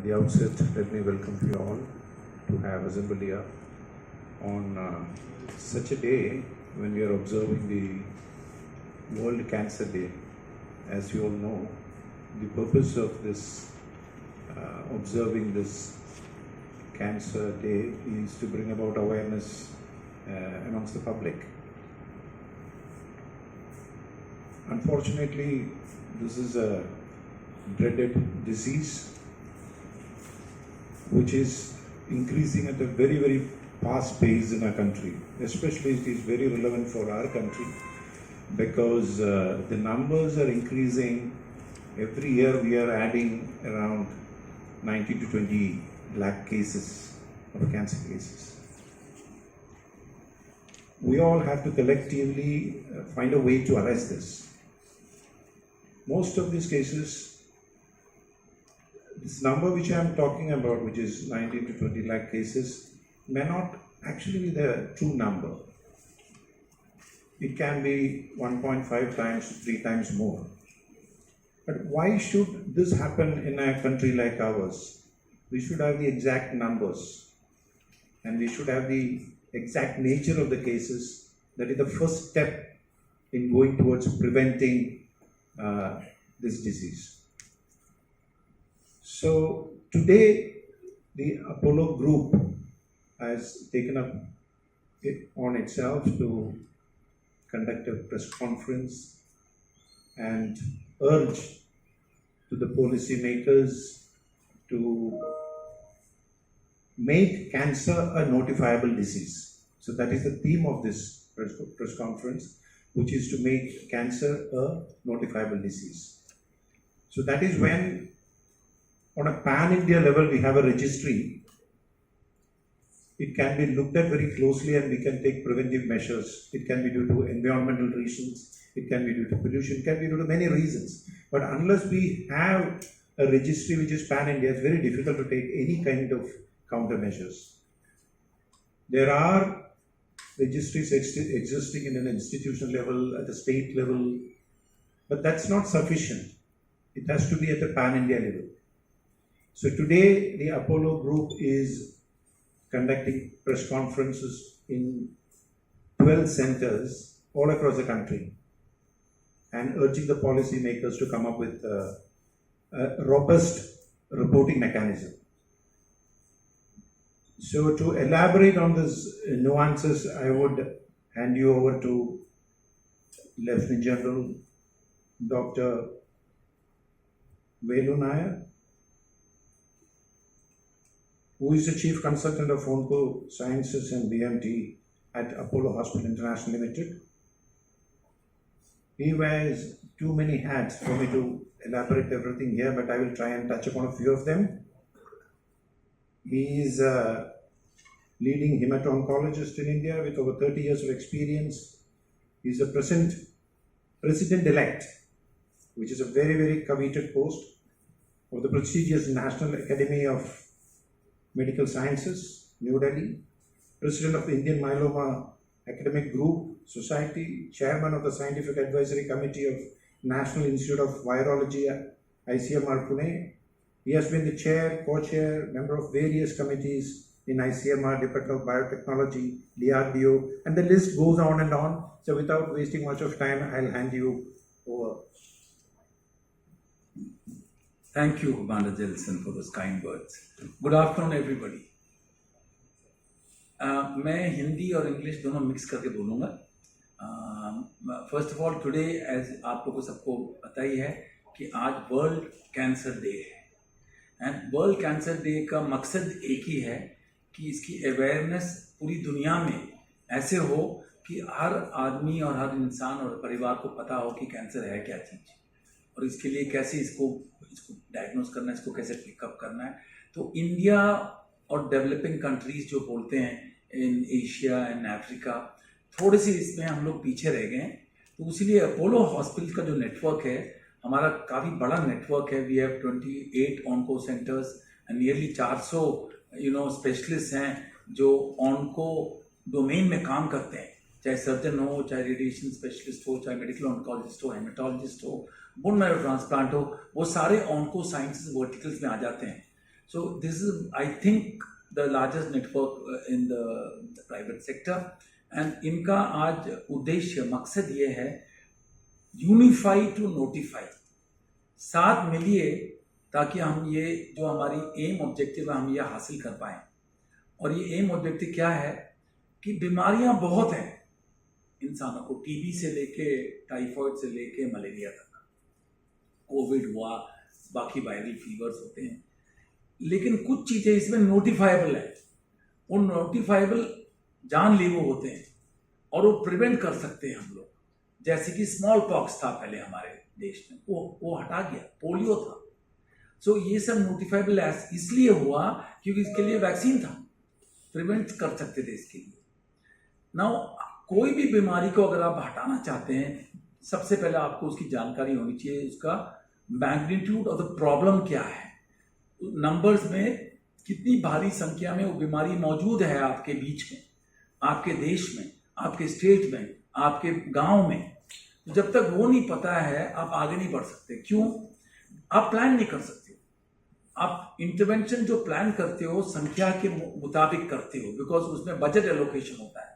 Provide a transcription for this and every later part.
the outset, let me welcome you all to have assembled here on such a day when we are observing the World Cancer Day. As you all know, the purpose of this observing this Cancer Day is to bring about awareness amongst the public. Unfortunately, this is a dreaded disease which is increasing at a very, very fast pace in our country. Especially it is very relevant for our country because the numbers are increasing. Every year we are adding around 19 to 20 lakh cases of cancer cases. We all have to collectively find a way to arrest this. Most of these cases, this number which I am talking about, which is 19 to 20 lakh cases, may not actually be the true number. It can be 1.5 times, 3 times more. But why should this happen in a country like ours? We should have the exact numbers and we should have the exact nature of the cases. That is the first step in going towards preventing this disease. So today the Apollo Group has taken up it on itself to conduct a press conference and urge to the policymakers to make cancer a notifiable disease. So that is the theme of this press conference, which is to make cancer a notifiable disease. So that is when on a pan-India level we have a registry. It can be looked at very closely and we can take preventive measures. It can be due to environmental reasons, it can be due to pollution, it can be due to many reasons. But unless we have a registry which is pan-India, it's very difficult to take any kind of countermeasures. There are registries existing in an institutional level, at the state level, but that's not sufficient. It has to be at the pan-India level. So today the Apollo Group is conducting press conferences in 12 centers all across the country and urging the policymakers to come up with a robust reporting mechanism. So to elaborate on these nuances, I would hand you over to Lieutenant General Dr. Velu Nair, who is the Chief Consultant of Onco Sciences and BMT at Apollo Hospital International Limited. He wears too many hats for me to elaborate everything here, but I will try and touch upon a few of them. He is a leading hemato-oncologist in India with over 30 years of experience. He is a President-elect, which is a very, very coveted post of the prestigious National Academy of Medical Sciences, New Delhi, President of the Indian Myeloma Academic Group Society, Chairman of the Scientific Advisory Committee of National Institute of Virology, ICMR Pune. He has been the chair, co-chair, member of various committees in ICMR, Department of Biotechnology, DRDO, and the list goes on and on. So without wasting much of time, I'll hand you over. Thank you, Commander Jelson, for those kind words. Good afternoon, everybody. मैं हिंदी और English दोनों mix करके बोलूँगा. First of all today as आप लोगों को सबको पता ही है कि आज वर्ल्ड कैंसर डे है एंड वर्ल्ड कैंसर डे का मकसद एक ही है कि इसकी अवेयरनेस पूरी दुनिया में ऐसे हो कि हर आदमी और हर इंसान और परिवार को पता हो कि कैंसर है क्या चीज़ और इसके लिए कैसे इसको डायग्नोस करना है, इसको कैसे पिकअप करना है. तो इंडिया और डेवलपिंग कंट्रीज़ जो बोलते हैं इन एशिया एंड अफ्रीका, थोड़े से इसमें हम लोग पीछे रह गए हैं. तो इसीलिए अपोलो हॉस्पिटल का जो नेटवर्क है हमारा काफ़ी बड़ा नेटवर्क है. We have 28 onco centers and nearly 400 specialist हैं जो ऑनको डोमेन में काम करते हैं, चाहे सर्जन हो, चाहे रेडिएशन स्पेशलिस्ट हो, चाहे मेडिकल ऑन्कोलॉजिस्ट हो, हेमेटोलॉजिस्ट हो, बोन मैरो ट्रांसप्लांट हो, वो सारे ऑन्को साइंसेज वर्टिकल्स में आ जाते हैं. So this is, I think, the largest network in the private sector. And इनका आज उद्देश्य, मकसद ये है, यूनिफाई टू नोटिफाई, साथ मिलिए ताकि हम ये जो हमारी एम ऑब्जेक्टिव है हम ये हासिल कर पाएँ। और ये एम ऑब्जेक्टिव क्या है कि बीमारियां बहुत हैं इंसानों को, टीबी से लेके टाइफाइड से लेके मलेरिया तक, कोविड हुआ, बाकी वायरल फीवर्स होते हैं, लेकिन कुछ चीज़ें इसमें नोटिफाइबल है। वो नोटिफाइबल जानलेवा होते हैं और वो प्रिवेंट कर सकते हैं हम लोग। जैसे कि स्मॉल पॉक्स था पहले हमारे देश में, वो हटा गया, पोलियो था। सो ये सब नोटिफाइबल इसलिए हुआ क्योंकि इसके लिए वैक्सीन था, प्रिवेंट कर सकते थे इसके लिए। नाउ कोई भी बीमारी को अगर आप हटाना चाहते हैं, सबसे पहले आपको उसकी जानकारी होनी चाहिए, उसका मैग्नीट्यूड ऑफ द प्रॉब्लम क्या है, नंबर्स में कितनी भारी संख्या में वो बीमारी मौजूद है आपके बीच में, आपके देश में, आपके स्टेट में, आपके गांव में। जब तक वो नहीं पता है आप आगे नहीं बढ़ सकते। क्यों? आप प्लान नहीं कर सकते। आप इंटरवेंशन जो प्लान करते हो संख्या के मुताबिक करते हो, बिकॉज उसमें बजट एलोकेशन होता है।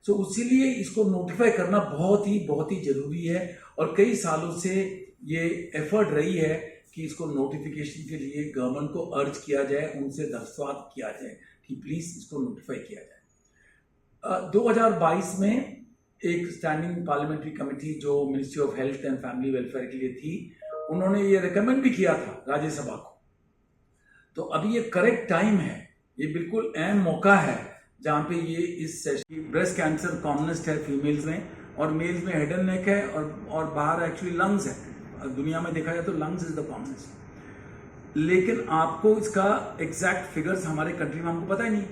सो इसीलिए इसको नोटिफाई करना बहुत ही जरूरी है। और कई सालों से ये एफर्ट रही है कि इसको नोटिफिकेशन के लिए गवर्नमेंट को अर्ज किया जाए, उनसे दरख्वास्त किया जाए कि प्लीज़ इसको नोटिफाई किया जाए। 2022 में एक स्टैंडिंग पार्लियामेंट्री कमेटी जो ministry of health and family welfare के लिए थी, उन्होंने ये रिकमेंड भी किया था राज्यसभा को। तो अभी ये करेक्ट टाइम है, ये बिल्कुल अहम मौका है जहाँ पे ये इस सेशन, ब्रेस्ट कैंसर कॉमनेस्ट है फीमेल्स में, और मेल्स में हेड एंड नेक है, और बाहर एक्चुअली लंग्स है। दुनिया में देखा जाए तो लंग्स इज द कॉमनेस्ट। लेकिन आपको इसका एग्जैक्ट फिगर्स हमारे कंट्री में हमको पता ही नहीं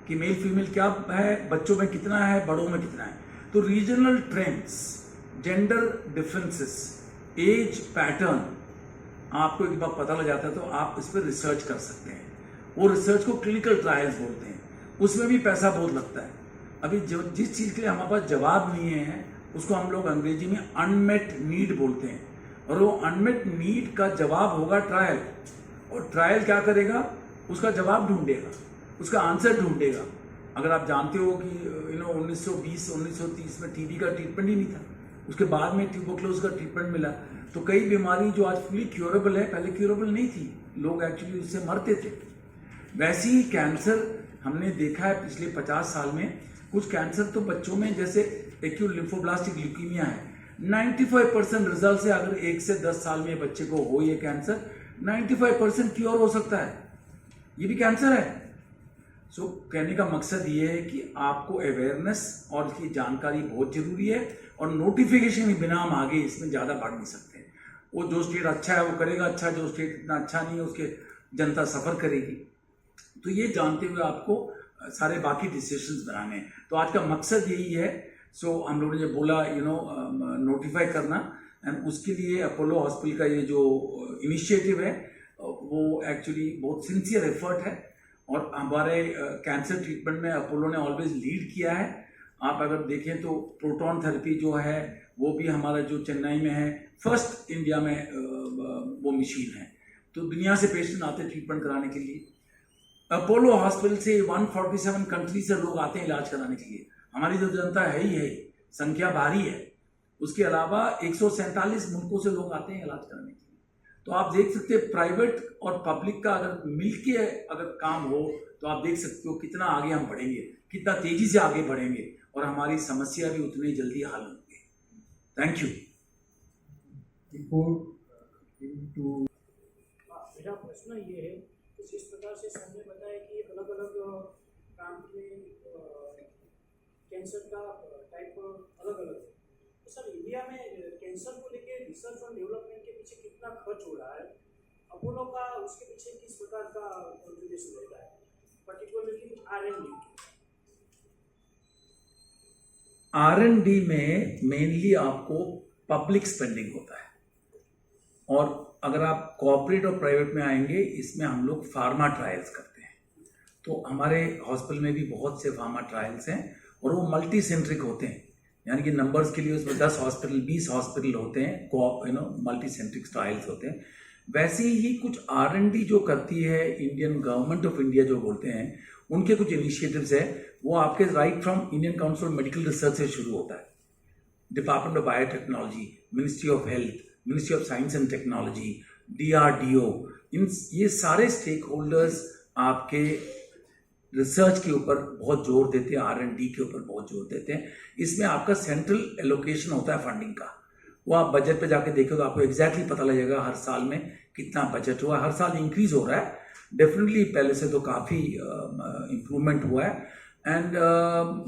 कि मेल फीमेल क्या है, बच्चों में कितना है, बड़ों में कितना है। तो regional trends, gender differences, age pattern आपको एक बार पता लग जाता है तो आप इस पर रिसर्च कर सकते हैं। वो रिसर्च को क्लिनिकल ट्रायल्स बोलते हैं, उसमें भी पैसा बहुत लगता है। अभी जिस चीज़ के लिए हमारे पास जवाब नहीं है उसको हम लोग अंग्रेजी में अनमेट नीड बोलते हैं, और वो अनमेट नीड का जवाब होगा ट्रायल। और ट्रायल क्या करेगा? उसका जवाब ढूंढेगा, उसका आंसर ढूंढेगा। अगर आप जानते हो कि 1920-1930 में टीबी का ट्रीटमेंट ही नहीं था, उसके बाद में ट्यूबरक्लोज का ट्रीटमेंट मिला। तो कई बीमारी जो आज फुली क्योरेबल है, पहले क्योरेबल नहीं थी, लोग एक्चुअली उससे मरते थे। वैसे ही कैंसर हमने देखा है पिछले 50 साल में, कुछ कैंसर तो बच्चों में, जैसे एक्यूट लिम्फोब्लास्टिक ल्यूकीमिया है, 95% रिजल्ट से अगर 1 से 10 साल में बच्चे को हो ये कैंसर, 95% क्योर हो सकता है, ये भी कैंसर है। सो कहने का मकसद ये है कि आपको अवेयरनेस और इसकी जानकारी बहुत जरूरी है, और नोटिफिकेशन के बिना हम आगे इसमें ज़्यादा बढ़ नहीं सकते। वो जो स्टेट अच्छा है वो करेगा अच्छा, जो स्टेट इतना अच्छा नहीं है उसके जनता सफ़र करेगी। तो ये जानते हुए आपको सारे बाकी डिसीजंस बनाने हैं। तो आज का मकसद यही है। सो हम लोगों ने जो बोला नोटिफाई करना, एंड उसके लिए अपोलो हॉस्पिटल का ये जो इनिशिएटिव है वो एक्चुअली बहुत सिंसियर एफर्ट है, और हमारे कैंसर ट्रीटमेंट में अपोलो ने ऑलवेज लीड किया है। आप अगर देखें तो प्रोटॉन थेरेपी जो है वो भी हमारा जो चेन्नई में है, फर्स्ट इंडिया में वो मशीन है। तो दुनिया से पेशेंट आते ट्रीटमेंट कराने के लिए। अपोलो हॉस्पिटल से 147 कंट्री से लोग आते हैं इलाज कराने के लिए। हमारी जो जनता है ही है, संख्या भारी है। उसके अलावा 147 मुल्कों से लोग आते हैं इलाज कराने के लिए। तो आप देख सकते हैं प्राइवेट और पब्लिक का अगर मिलके अगर काम हो तो आप देख सकते हो कितना आगे हम बढ़ेंगे, कितना तेजी से आगे बढ़ेंगे, और हमारी समस्या भी उतनी जल्दी हल होगी। Thank you. मेरा प्रश्न ये है कि जिस प्रकार से सर ने बताया कि अलग अलग प्रांत में कैंसर का टाइप अलग अलग है, तो सर इंडिया में कैंसर को लेके रिसर्च और डेवलपमेंट के पीछे कितना खर्च हो रहा है? अपोलो का उसके पीछे किस प्रकार का कंट्रीब्यूशन रहता है, पर्टिकुलरली R&D में मेनली आपको पब्लिक स्पेंडिंग होता है, और अगर आप कॉर्पोरेट और प्राइवेट में आएंगे इसमें हम लोग फार्मा ट्रायल्स करते हैं। तो हमारे हॉस्पिटल में भी बहुत से फार्मा ट्रायल्स हैं, और वो मल्टी सेंट्रिक होते हैं, यानी कि नंबर्स के लिए उसमें 10 हॉस्पिटल 20 हॉस्पिटल होते हैं, मल्टी सेंट्रिक ट्रायल्स होते हैं। वैसे ही कुछ R&D जो करती है इंडियन गवर्नमेंट ऑफ इंडिया जो बोलते हैं, उनके कुछ इनिशिएटिव्स है, वो आपके right from Indian council of medical research से शुरू होता है, department of biotechnology, ministry of health, ministry of science and technology, DRDO, ये सारे स्टेक होल्डर्स आपके रिसर्च के ऊपर बहुत जोर देते हैं, R&D के ऊपर बहुत जोर देते हैं। इसमें आपका सेंट्रल एलोकेशन होता है फंडिंग का, वो आप बजट पे जाके देखो तो आपको एग्जैक्टली पता लगेगा हर साल में कितना बजट हुआ, हर साल इंक्रीज हो रहा है, डेफिनेटली पहले से तो काफ़ी इम्प्रूवमेंट हुआ है। एंड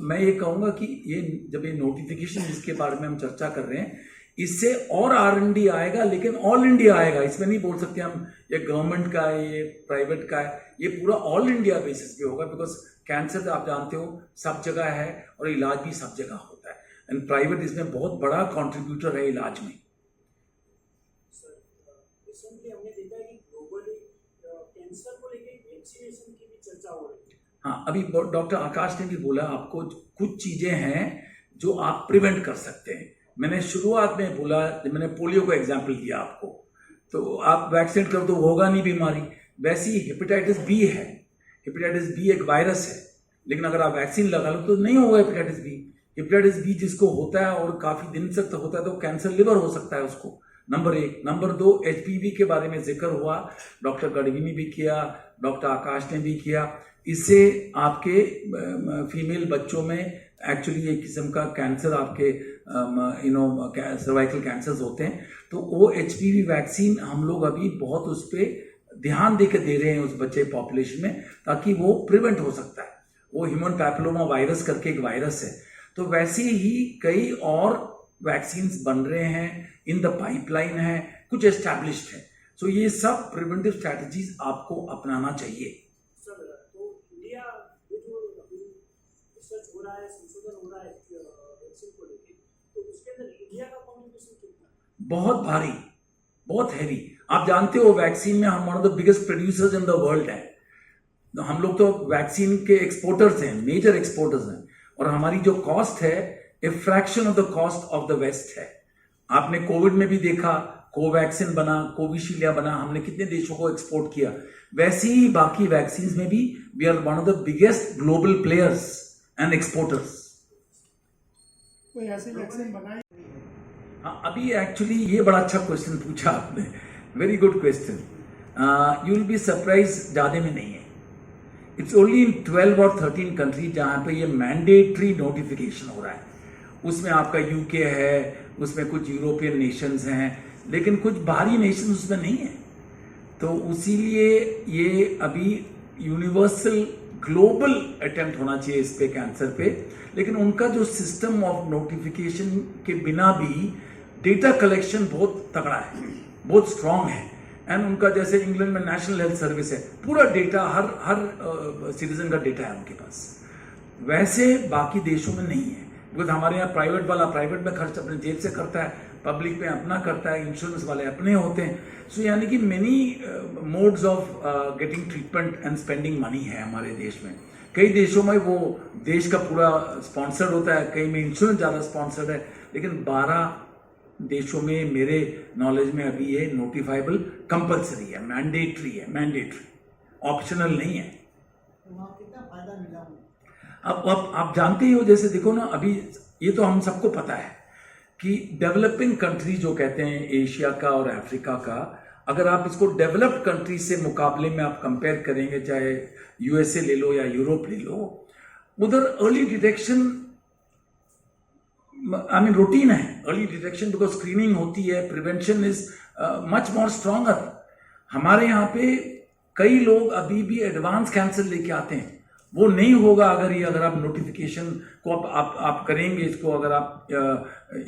मैं ये कहूँगा कि ये जब ये नोटिफिकेशन जिसके बारे में हम चर्चा कर रहे हैं, इससे और R&D आएगा, लेकिन ऑल इंडिया आएगा। इसमें नहीं बोल सकते हम ये गवर्नमेंट का है, ये प्राइवेट का है, ये पूरा ऑल इंडिया बेसिस पे होगा, बिकॉज कैंसर आप जानते हो सब जगह है और इलाज भी सब जगह होता है, एंड प्राइवेट इसमें बहुत बड़ा कॉन्ट्रीब्यूटर है इलाज में। सर, रिसेंटली हमने देखा है कि ग्लोबली कैंसर को लेकर वैक्सीनेशन की भी चर्चा हो रही है। हाँ, अभी डॉक्टर आकाश ने भी बोला आपको कुछ चीज़ें हैं जो आप प्रिवेंट कर सकते हैं। मैंने शुरुआत में बोला, जब मैंने पोलियो का एग्जाम्पल दिया आपको, तो आप वैक्सीनेट करो तो होगा नहीं बीमारी। वैसे ही हेपेटाइटिस बी है, हेपेटाइटिस बी एक वायरस है, लेकिन अगर आप वैक्सीन लगा लो तो नहीं होगा हेपेटाइटिस बी। हेपेटाइटिस बी जिसको होता है और काफ़ी दिन तक होता है तो कैंसर लिवर हो सकता है उसको, नंबर 1। नंबर 2, HPV के बारे में जिक्र हुआ, डॉक्टर गढ़वी ने भी किया, डॉक्टर आकाश ने भी किया। इससे आपके फीमेल बच्चों में एक्चुअली एक किस्म का कैंसर आपके सर्वाइकल कैंसर्स होते हैं, तो वो HPV वैक्सीन हम लोग अभी बहुत उस पर ध्यान दे रहे हैं उस बच्चे पॉपुलेशन में, ताकि वो प्रिवेंट हो सकता है। वो ह्यूमन पैपिलोमा वायरस करके एक वायरस है, तो वैसे ही कई और वैक्सीन्स बन रहे हैं, इन द पाइपलाइन है, कुछ एस्टैब्लिश्ड है। सो ये सब प्रिवेंटिव स्ट्रैटेजीज आपको अपनाना चाहिए। सर, तो इंडिया ये जो अभी रिसर्च हो रहा है, संशोधन हो रहा है वैक्सीन को लेकर, तो उसके अंदर इंडिया का कॉन्ट्रिब्यूशन कितना है? बहुत भारी, बहुत हैवी। आप जानते हो वैक्सीन में हम one of the biggest producers in the world है। हम लोग तो वैक्सीन के एक्सपोर्टर्स हैं, मेजर एक्सपोर्टर्स हैं, और हमारी जो कॉस्ट है a fraction of the cost of the West है। आपने कोविड में भी देखा, कोवैक्सीन बना, कोविशील्ड बना, हमने कितने देशों को एक्सपोर्ट किया। वैसे ही बाकी वैक्सीन में भी we are one of the biggest global players and exporters. कोई ऐसी वैक्सीन बनाई? हाँ, अभी एक्चुअली ये बड़ा अच्छा क्वेश्चन पूछा आपने, very good question. You will be surprise, ज़्यादा में नहीं है। इट्स ओनली इन 12 और 13 कंट्री जहाँ पे ये मैंडेटरी नोटिफिकेशन हो रहा है। उसमें आपका UK है, उसमें कुछ यूरोपियन नेशंस हैं, लेकिन कुछ बाहरी नेशंस उसमें नहीं है। तो उसीलिए ये अभी यूनिवर्सल ग्लोबल अटेम्प्ट होना चाहिए इस पे, कैंसर पे। लेकिन उनका जो सिस्टम ऑफ नोटिफिकेशन के बिना भी डेटा कलेक्शन बहुत तगड़ा है, बहुत स्ट्रांग है। एंड उनका जैसे इंग्लैंड में नेशनल हेल्थ सर्विस है, पूरा डेटा हर सिटीजन का डेटा है उनके पास। वैसे बाकी देशों में नहीं है, बिकॉज हमारे यहाँ प्राइवेट वाला प्राइवेट में खर्च अपने जेब से करता है, पब्लिक में अपना करता है, इंश्योरेंस वाले अपने होते हैं। सो यानी कि many modes of getting treatment and spending money है हमारे देश में। कई देशों में वो देश का पूरा स्पॉन्सर्ड होता है, कई में इंश्योरेंस ज़्यादा स्पॉन्सर्ड है, लेकिन 12 देशों में मेरे नॉलेज में अभी ये नोटिफाइबल कंपलसरी है, मैंडेटरी है, मैंडेटरी, ऑप्शनल नहीं है। वहाँ कितना फायदा मिला? अब आप जानते ही हो, जैसे देखो ना, अभी ये तो हम सबको पता है कि डेवलपिंग कंट्री जो कहते हैं एशिया का और अफ्रीका का, अगर आप इसको डेवलप्ड कंट्री से मुकाबले में आप कंपेयर करेंगे, चाहे USA ले लो या यूरोप ले लो, उधर अर्ली डिटेक्शन रूटीन है, अर्ली डिटेक्शन, बिकॉज स्क्रीनिंग होती है, prevention is much more stronger. हमारे यहाँ पे कई लोग अभी भी एडवांस कैंसर लेके आते हैं, वो नहीं होगा अगर आप नोटिफिकेशन को आप करेंगे, इसको अगर आप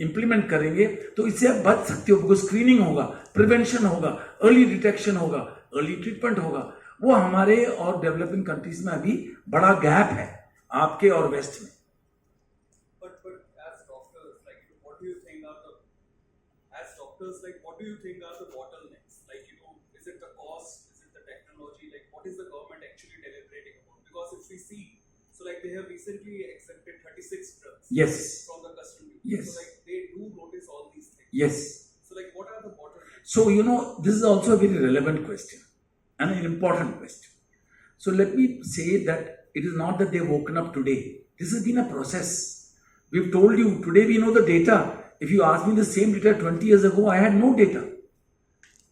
इम्प्लीमेंट करेंगे तो इससे आप बच सकते हो, बिकॉज स्क्रीनिंग होगा, प्रिवेंशन होगा, अर्ली डिटेक्शन होगा, अर्ली ट्रीटमेंट होगा। वो हमारे और डेवलपिंग कंट्रीज में अभी बड़ा गैप है, आपके और वेस्ट में। What do you think are the bottlenecks? Is it the cost? Is it the technology? What is the government actually deliberating about? Because if we see, they have recently accepted 36 drugs Yes. from the custom duty. Yes. So they do notice all these things. Yes. So what are the bottlenecks? So you know, this is also a very relevant question and an important question. So let me say that it is not that they've woken up today. This has been a process. We've told you, today we know the data. If you ask me the same data 20 years ago, I had no data.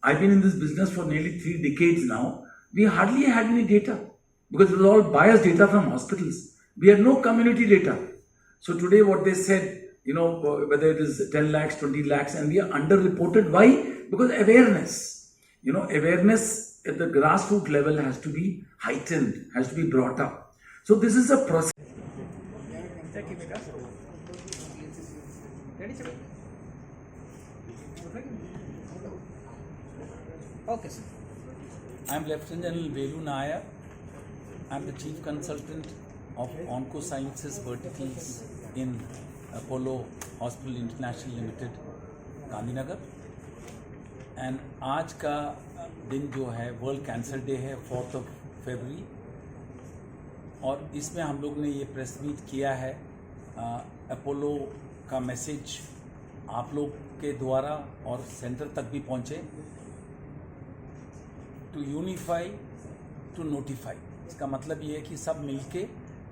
I've been in this business for nearly 3 decades now. We hardly had any data because it was all biased data from hospitals. We had no community data. So today what they said, you know, whether it is 10 lakhs, 20 lakhs, and we are underreported. Why? Because awareness. You know, awareness at the grassroots level has to be heightened, has to be brought up. So this is a process. Okay, sir. I am Lieutenant General Velu Nair. I am the Chief Consultant of Oncosciences Verticals in Apollo Hospital International Limited, Gandhinagar. And आज का दिन जो है world cancer day है 4th of February, और इसमें हम लोग ने ये प्रेस मीट किया है अपोलो का मैसेज आप लोग के द्वारा और सेंटर तक भी पहुँचे, टू यूनिफाई टू नोटिफाई. इसका मतलब ये है कि सब मिलके,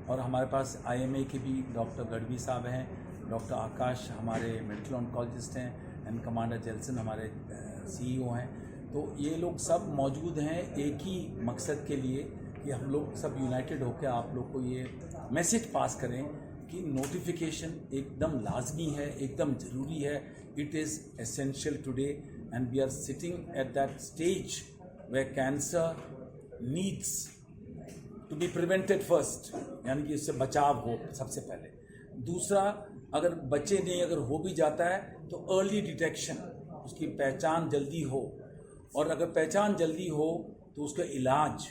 और हमारे पास IMA के भी डॉक्टर गढ़वी साहब हैं, डॉक्टर आकाश हमारे मेडिकल ऑन्कोलॉजिस्ट हैं, एंड कमांडर जेल्सन हमारे CEO हैं. तो ये लोग सब मौजूद हैं एक ही मकसद के लिए कि हम लोग सब यूनाइटेड होकर आप लोग को ये मैसेज पास करें कि नोटिफिकेशन एकदम लाजमी है, एकदम ज़रूरी है. It is essential today, and we are sitting at that stage where cancer needs to be prevented first, यानी कि उससे बचाव हो सबसे पहले. दूसरा, अगर बच्चे नहीं अगर हो भी जाता है तो अर्ली डिटेक्शन, उसकी पहचान जल्दी हो, और अगर पहचान जल्दी हो तो उसका इलाज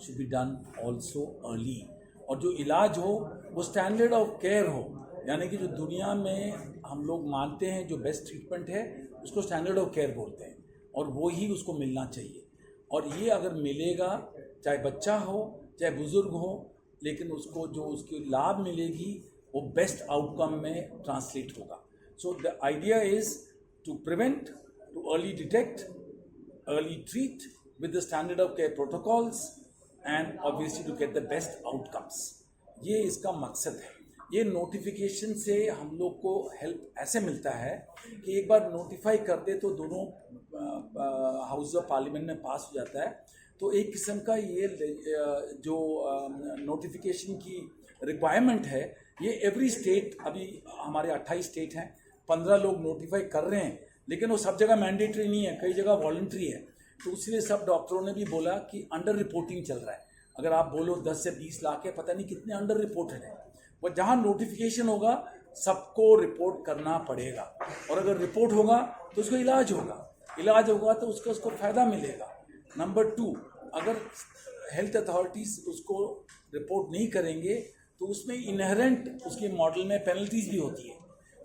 should be done also early, और जो इलाज हो वो स्टैंडर्ड ऑफ केयर हो, यानी कि जो दुनिया में हम लोग मानते हैं जो बेस्ट ट्रीटमेंट है उसको स्टैंडर्ड ऑफ केयर बोलते हैं, और वो ही उसको मिलना चाहिए. और ये अगर मिलेगा, चाहे बच्चा हो चाहे बुज़ुर्ग हो, लेकिन उसको जो उसकी लाभ मिलेगी वो बेस्ट आउटकम में ट्रांसलेट होगा. So the idea is to prevent, to early detect, early treat with the standard of care protocols, and obviously to get the best outcomes. ये इसका मकसद है. ये नोटिफिकेशन से हम लोग को हेल्प ऐसे मिलता है कि एक बार नोटिफाई कर दे तो दोनों हाउस ऑफ पार्लियामेंट में पास हो जाता है. तो एक किस्म का ये जो नोटिफिकेशन की रिक्वायरमेंट है, ये एवरी स्टेट, अभी हमारे 28 स्टेट हैं, 15 लोग नोटिफाई कर रहे हैं, लेकिन वो सब जगह मैंडेटरी नहीं है, कई जगह वॉलंटरी है. तो इसलिए सब डॉक्टरों ने भी बोला कि अंडर रिपोर्टिंग चल रहा है. अगर आप बोलो 10 से 20 लाख है, पता नहीं कितने अंडर रिपोर्टेड है. वो जहाँ नोटिफिकेशन होगा सबको रिपोर्ट करना पड़ेगा, और अगर रिपोर्ट होगा तो उसको इलाज होगा, इलाज होगा तो उसको फ़ायदा मिलेगा. नंबर 2, अगर हेल्थ अथॉरिटीज़ उसको रिपोर्ट नहीं करेंगे तो उसमें इनहेरेंट उसके मॉडल में पेनल्टीज़ भी होती है.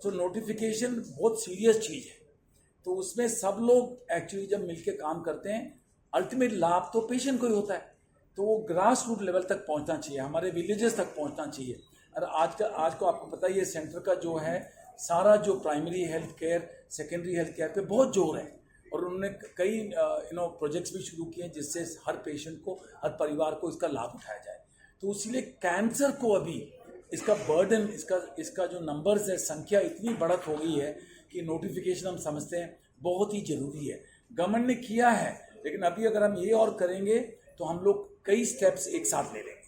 सो नोटिफिकेशन बहुत सीरियस चीज़ है. तो उसमें सब लोग एक्चुअली जब मिलके काम करते हैं, अल्टीमेट लाभ तो पेशेंट को ही होता है. तो वो ग्रास रूट लेवल तक पहुंचना चाहिए, हमारे विलेजेस तक पहुंचना चाहिए. और आज को आपको पता ही है, सेंटर का जो है सारा जो primary health care, secondary health care पे बहुत जोर है, और उन्होंने कई प्रोजेक्ट्स भी शुरू किए जिससे हर पेशेंट को, हर परिवार को इसका लाभ उठाया जाए. तो इसीलिए कैंसर को अभी इसका बर्डन, इसका जो नंबर्स है, संख्या इतनी बढ़त हो गई है कि नोटिफिकेशन हम समझते हैं बहुत ही ज़रूरी है. गवर्नमेंट ने किया है, लेकिन अभी अगर हम ये और करेंगे तो हम लोग कई स्टेप्स एक साथ ले लेंगे.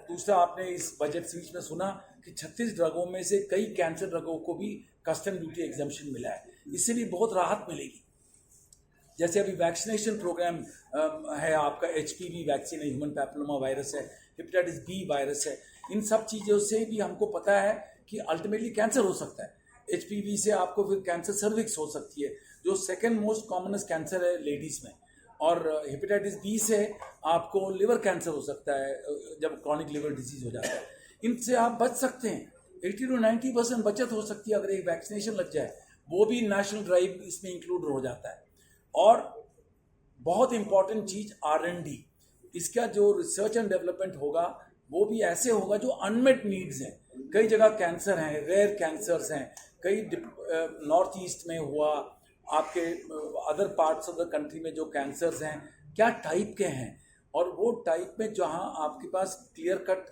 दूसरा, आपने इस बजट स्पीच में सुना कि 36 ड्रगों में से कई कैंसर ड्रगों को भी कस्टम ड्यूटी एग्जम्पशन मिला है. इससे भी बहुत राहत मिलेगी. जैसे अभी वैक्सीनेशन प्रोग्राम है आपका, HPV वैक्सीन है, ह्यूमन पैपिलोमा वायरस है, हेपेटाइटिस B वायरस है. इन सब चीज़ों से भी हमको पता है कि अल्टीमेटली कैंसर हो सकता है. HPV से आपको फिर कैंसर सर्विक्स हो सकती है, जो सेकेंड मोस्ट कॉमनेस्ट कैंसर है लेडीज़ में. और हेपेटाइटिस B से आपको लिवर कैंसर हो सकता है जब क्रॉनिक लिवर डिजीज़ हो जाता है. इनसे आप बच सकते हैं. 80 to 90% बचत हो सकती है अगर एक वैक्सीनेशन लग जाए. वो भी नेशनल ड्राइव इसमें इंक्लूड हो जाता है. और बहुत इंपॉर्टेंट चीज़ R&D, इसका जो रिसर्च एंड डेवलपमेंट होगा वो भी ऐसे होगा जो अनमेट नीड्स हैं. कई जगह कैंसर हैं, रेयर कैंसर्स हैं, कई नॉर्थ ईस्ट में हुआ, आपके other parts of the country में जो कैंसर्स हैं क्या टाइप के हैं, और वो टाइप में जहाँ आपके पास clear cut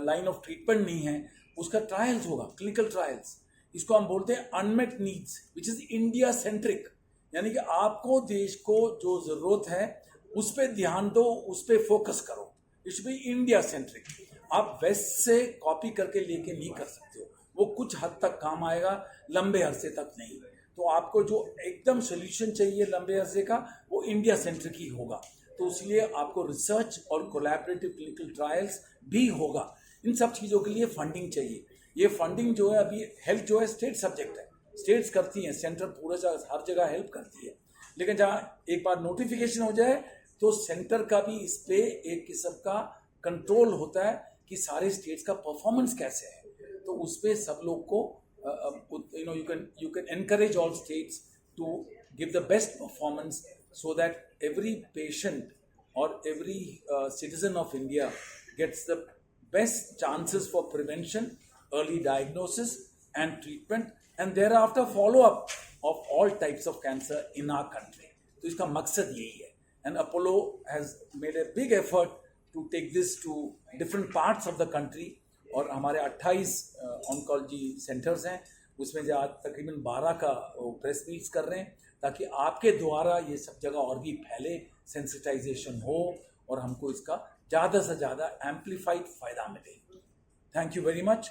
line of treatment नहीं है उसका ट्रायल्स होगा, क्लिनिकल ट्रायल्स। इसको हम बोलते हैं unmet needs which is India centric, यानी कि आपको देश को जो ज़रूरत है उस पर ध्यान दो, उस पर फोकस करो। It should be India centric. आप वेस्ट से कॉपी करके लेके नहीं कर सकते हो, वो कुछ हद तक काम आएगा, लंबे अरसे तक नहीं। तो आपको जो एकदम सोल्यूशन चाहिए लंबे अरसे का वो इंडिया सेंट्रिक ही होगा। तो इसलिए आपको रिसर्च और कोलैबोरेटिव क्लिनिकल ट्रायल्स भी होगा। इन सब चीज़ों के लिए फंडिंग चाहिए। ये फंडिंग जो है अभी हेल्थ जो है स्टेट सब्जेक्ट है, स्टेट्स करती हैं, सेंटर पूरा हर जगह हेल्प करती है। लेकिन जहाँ एक बार नोटिफिकेशन हो जाए तो सेंटर का भी इस पे एक किस्म का कंट्रोल होता है कि सारे स्टेट्स का परफॉर्मेंस कैसे है। तो उस पर सब लोग को you can encourage all states to give the best performance so that every patient or every citizen of India gets the best chances for prevention, early diagnosis and treatment, and thereafter follow up of all types of cancer in our country. तो इसका मकसद यही है, and Apollo has made a big effort to take this to different parts of the country. और हमारे 28 oncology centres हैं, उसमें जो आज तकरीबन 12 का प्रेस मीट्स कर रहे हैं ताकि आपके द्वारा ये सब जगह और भी फैले, सेंसिटाइजेशन हो और हमको इसका ज़्यादा से ज़्यादा एम्प्लीफाइड फ़ायदा मिले। Thank you very much.